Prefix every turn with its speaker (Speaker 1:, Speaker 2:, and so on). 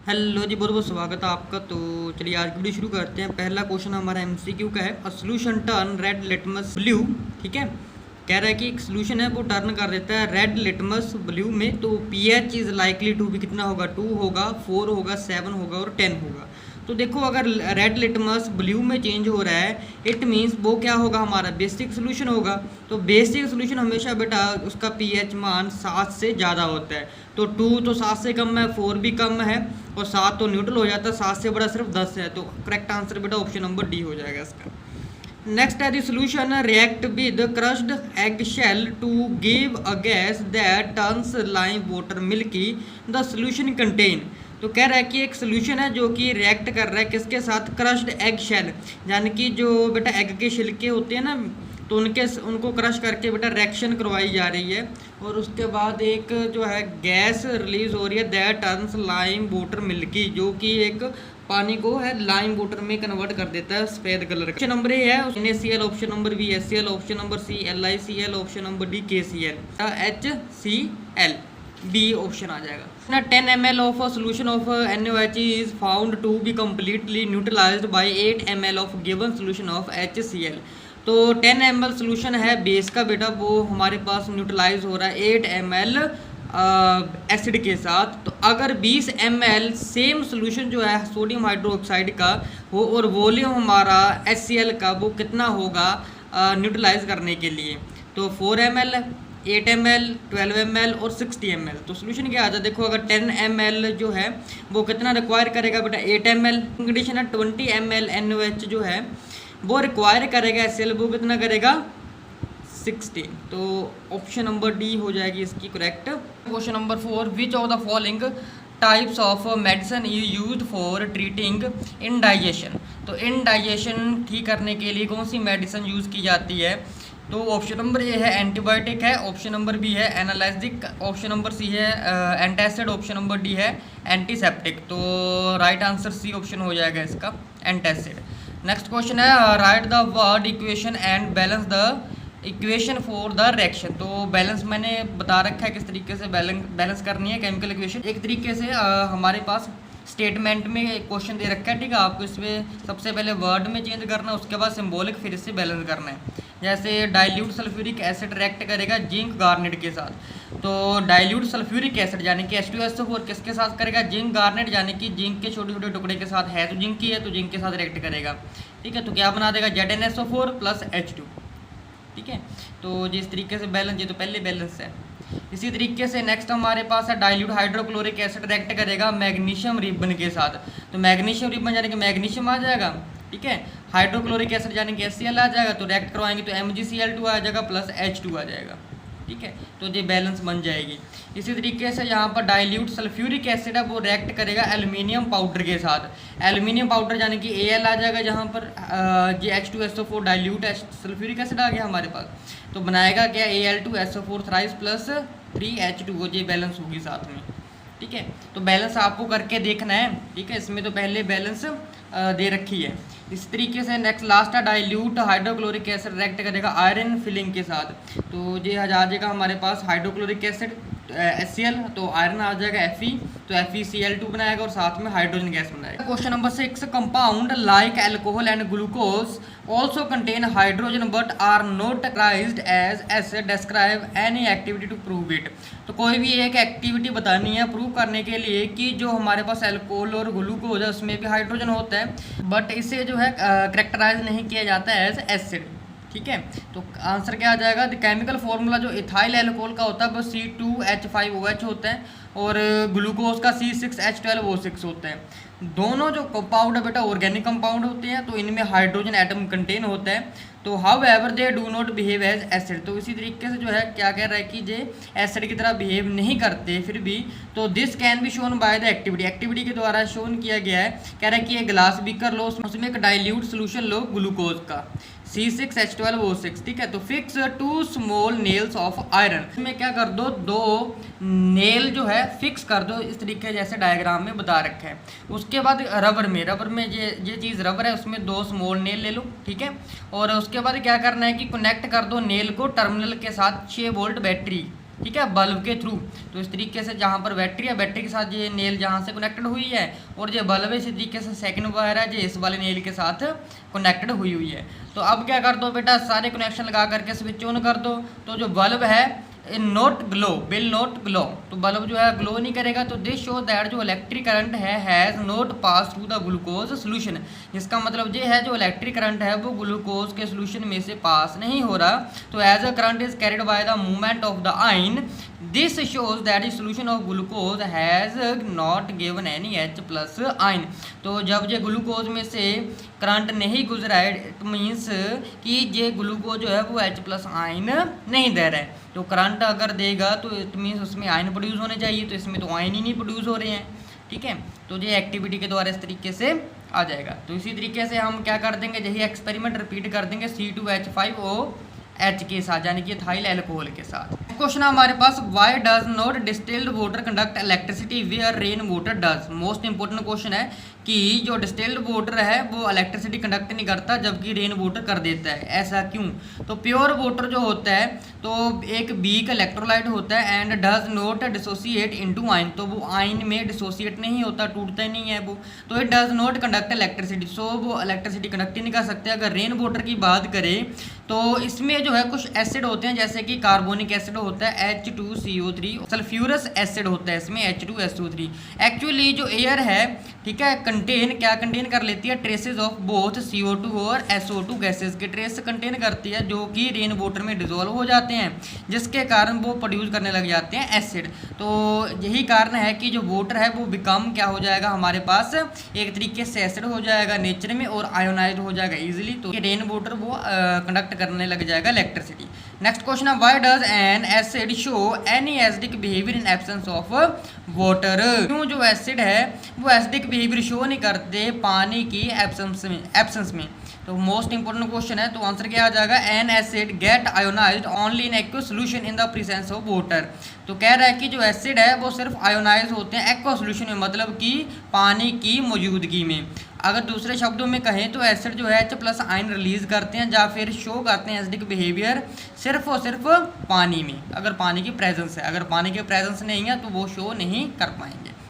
Speaker 1: Hello जी, बहुत बहुत स्वागत है आपका। तो चलिए आज की वीडियो शुरू करते हैं। पहला क्वेश्चन हमारा एमसीक्यू का है। A solution turn red litmus blue. ठीक है, कह रहा है कि एक सोल्यूशन है वो टर्न कर देता है रेड लिटमस ब्लू में। तो पीएच इज लाइकली टू भी कितना होगा, 2 होगा, 4 होगा, 7 होगा और 10 होगा। तो देखो अगर रेड लिटमस ब्लू में चेंज हो रहा है इट मीन्स वो क्या होगा, हमारा बेसिक सोल्यूशन होगा। तो बेसिक सोल्यूशन हमेशा बेटा उसका पीएच मान 7 से ज़्यादा होता है। तो 2 तो 7 से कम है, 4 भी कम है और 7 तो न्यूट्रल हो जाता है। 7 से बड़ा सिर्फ 10 है। तो करेक्ट आंसर बेटा ऑप्शन नंबर डी हो जाएगा इसका। नेक्स्ट है the solution react with crushed egg shell to give a gas that turns lime water milky the solution contain. तो कह रहा है कि एक सोल्यूशन है जो कि रिएक्ट कर रहा है किसके साथ, क्रश्ड एग शेल, यानी कि जो बेटा एग के छिलके होते हैं ना, तो उनको क्रश करके बेटा रिएक्शन करवाई जा रही है। और उसके बाद एक जो है गैस रिलीज हो रही है that turns lime water milky, जो कि एक पानी को है लाइम वाटर में कन्वर्ट कर देता है सफेद कलर का। ऑप्शन नंबर ए है NaCl, option number B HCl, option number C LiCl, option number D KCl, HCl B option आ जाएगा। 10 ml of a solution of NaOH is found to be completely neutralized by 8 ml of given solution of HCl। तो 10 ml solution है base का बेटा, वो हमारे पास neutralise हो रहा है 8 ml एसिड के साथ। तो अगर 20 ml सेम सोल्यूशन जो है सोडियम हाइड्रोक्साइड का हो और वॉल्यूम हमारा HCl का वो कितना होगा न्यूट्रलाइज करने के लिए, तो 4 ml, 8 ml, 12 ml और 60 ml। तो सोल्यूशन क्या आ जाता है, देखो अगर 10 ml जो है वो कितना रिक्वायर करेगा बेटा, 8 ml। कंडीशन है 20 ml NaOH जो है वो रिक्वायर करेगा HCl, वो कितना करेगा 16। तो ऑप्शन नंबर डी हो जाएगी इसकी correct. Question number 4, which of the following types of medicine you use for treating indigestion. तो इनडाइजेशन ठीक करने के लिए कौन सी मेडिसिन यूज़ की जाती है, तो ऑप्शन नंबर ए है एंटीबायोटिक है, ऑप्शन नंबर बी है एनालाइजिक, ऑप्शन नंबर सी है एंटासिड, ऑप्शन नंबर डी है एंटीसेप्टिक। तो राइट आंसर सी ऑप्शन हो जाएगा इसका, एंटासिड। नेक्स्ट क्वेश्चन है right the word equation and balance the equation for the reaction. तो बैलेंस मैंने बता रखा है किस तरीके से बैलेंस करनी है केमिकल इक्वेशन। एक तरीके से हमारे पास स्टेटमेंट में एक क्वेश्चन दे रखा है, ठीक है, आपको इसमें सबसे पहले वर्ड में चेंज करना है, उसके बाद सिंबॉलिक फिर इससे बैलेंस करना है। जैसे डाइल्यूट सल्फ्यूरिक एसिड रिएक्ट करेगा जिंक गार्नेट के साथ। तो डाइल्यूट सल्फ्यूरिक एसिड यानी कि H2SO4 किसके साथ करेगा, जिंक गार्नेट, यानी कि जिंक के छोटे छोटे टुकड़े के साथ है, तो जिंक की है तो जिंक के साथ रिएक्ट करेगा। ठीक है, तो क्या बना देगा ZnSO4 + H2। ठीक है, तो जिस तरीके से बैलेंस, ये तो पहले बैलेंस है। इसी तरीके से नेक्स्ट हमारे पास है डाइल्यूट हाइड्रोक्लोरिक एसिड रिएक्ट करेगा मैग्नीशियम रिबन के साथ। तो मैग्नीशियम रिबन यानी कि मैग्नीशियम आ जाएगा, ठीक है, हाइड्रोक्लोरिक एसिड यानी कि HCl आ जाएगा। तो रिएक्ट करवाएंगे तो MgCl2 आ जाएगा प्लस H2 आ जाएगा। ठीक है, तो ये बैलेंस बन जाएगी। इसी तरीके से यहाँ पर डाइल्यूट सल्फ्यूरिक एसिड है वो रिएक्ट करेगा एल्यूमिनियम पाउडर के साथ। एल्यूमिनियम पाउडर यानी कि Al आ जाएगा, जहाँ पर ये H2SO4 डाइल्यूट सल्फ्यूरिक एसिड आ गया हमारे पास। तो बनाएगा क्या, Al2SO4 थ्राइस प्लस 3H2, वो ये बैलेंस होगी साथ में। ठीक है, तो बैलेंस आपको करके देखना है। ठीक है, इसमें तो पहले बैलेंस दे रखी है। इस तरीके से नेक्स्ट लास्ट है डाइल्यूट हाइड्रोक्लोरिक एसिड रिएक्ट करेगा आयरन फिलिंग के साथ। तो ये आ जाएगा हमारे पास हाइड्रोक्लोरिक एसिड HCl, तो आयरन आ जाएगा Fe, तो FeCl2 बनाएगा और साथ में हाइड्रोजन गैस बनाएगा। Question number 6, compound like alcohol and glucose also contain hydrogen but are not categorized as acid, describe any activity to prove it। तो कोई भी एक एक्टिविटी बतानी है प्रूव करने के लिए कि जो हमारे पास अल्कोहल और ग्लूकोज है उसमें भी हाइड्रोजन होता है, बट इसे जो है करेक्टराइज नहीं किया जाता है एज एसिड। ठीक है, तो आंसर क्या आ जाएगा, द केमिकल फॉर्मूला जो इथाइल अल्कोहल का होता है वो C2H5OH होता है और ग्लूकोज का C6H12O6 होता है। दोनों जो कंपाउंड है बेटा ऑर्गेनिक कंपाउंड होते हैं, तो इनमें हाइड्रोजन एटम कंटेन होता है। तो however they do not behave as acid. तो इसी तरीके से जो है क्या कह रहा है कि जे एसिड की तरह बिहेव नहीं करते फिर भी, तो this can be shown by the activity के द्वारा शोन किया गया है। कह रहा है कि ये ग्लास बीकर लो, उसमें एक डाइल्यूट सोल्यूशन लो ग्लूकोज का C6H12O6। ठीक है, तो fix 2 small nails of iron, इसमें क्या कर दो, 2 नेल जो है फिक्स कर दो, इस तरीके जैसे डायग्राम में बता रखा है। उसके बाद रबर में ये चीज़ रबर है, उसमें 2 स्मॉल नेल ले लो। ठीक है, और उसके बाद क्या करना है कि कनेक्ट कर दो नेल को टर्मिनल के साथ 6 वोल्ट बैटरी ठीक है, बल्ब के थ्रू। तो इस तरीके से जहाँ पर बैटरी है, बैटरी के साथ ये नेल जहाँ से कनेक्टेड हुई है, और ये बल्ब है इसी तरीके से सेकंड वायर है जो इस वाले नेल के साथ कनेक्टेड हुई है। तो अब क्या कर दो बेटा, सारे कनेक्शन लगा करके स्विच ऑन कर दो। तो जो बल्ब है not glow, will not glow, तो बल्ब जो है ग्लो नहीं करेगा। तो दिस शो दैट जो इलेक्ट्रिक करंट है has not pass through the glucose solution. इसका मतलब ये है जो इलेक्ट्रिक करंट है वो ग्लूकोज के सोल्यूशन में से पास नहीं हो रहा। तो as a current is carried by the movement of the ion, this shows that solution of glucose has not given any H plus ion. तो जब ये ग्लूकोज में से करंट नहीं गुजरा है, इट मीन्स कि ये ग्लूकोज जो है वो H प्लस आयन नहीं दे रहा है। तो करंट अगर देगा तो इट मीन्स उसमें आयन प्रोड्यूस होने चाहिए, तो इसमें तो आयन ही नहीं प्रोड्यूस हो रहे हैं। ठीक है, तो ये एक्टिविटी के द्वारा इस तरीके से आ जाएगा। तो इसी तरीके से हम क्या कर देंगे, यही एक्सपेरिमेंट रिपीट कर देंगे C2H5OH के साथ, यानी कि इथाइल अल्कोहल के साथ। क्वेश्चन है हमारे पास, why does not distilled water conduct electricity where rain water does. Most important question है कि जो डिस्टिल्ड वाटर है वो इलेक्ट्रिसिटी कंडक्ट नहीं करता जबकि रेन वाटर कर देता है, ऐसा क्यों। तो प्योर वाटर जो होता है तो एक वीक इलेक्ट्रोलाइट होता है and does not dissociate into ion, तो वो आयन में डिसोसिएट नहीं होता, टूटता ही नहीं है वो। तो it does not conduct electricity, so वो इलेक्ट्रिसिटी कंडक्ट ही नहीं कर सकते। अगर रेन वाटर की बात करें तो इसमें जो है कुछ एसिड होते हैं, जैसे कि कार्बोनिक एसिड होता है H2CO3, सल्फ्यूरस एसिड होता है इसमें H2SO3। एक्चुअली जो एयर है, ठीक है, कंटेन कर लेती है ट्रेसेस ऑफ बोथ CO2 और SO2 गैसेस के ट्रेस कंटेन करती है, जो कि रेन वाटर में डिजोल्व हो जाते हैं, जिसके कारण वो प्रोड्यूस करने लग जाते हैं एसिड। तो यही कारण है कि जो वाटर है वो बिकम क्या हो जाएगा हमारे पास, एक तरीके से एसिड हो जाएगा नेचर में और आयोनाइज हो जाएगा इजीली। तो रेन वाटर वो कंडक्ट करने लग जाएगा इलेक्ट्रिसिटी। नेक्स्ट क्वेश्चन है, why does N acid show any acidic behaviour in absence of water. क्यों जो एसिड है वो एसिडिक बिहेवियर शो नहीं करते पानी की एब्सेंस में। तो मोस्ट इंपोर्टेंट क्वेश्चन है, तो आंसर क्या आ जाएगा, an acid get ionized only in aqueous solution in the presence of water. तो कह रहा है कि जो एसिड है वो सिर्फ आयोनाइज होते हैं एक्वा सॉल्यूशन में, मतलब कि पानी की मौजूदगी में। अगर दूसरे शब्दों में कहें तो एसिड जो है H प्लस आयन रिलीज करते हैं या फिर शो करते हैं एसिडिक बिहेवियर सिर्फ और सिर्फ पानी में, अगर पानी की प्रेजेंस है। अगर पानी की प्रेजेंस नहीं है तो वो शो नहीं कर पाएंगे।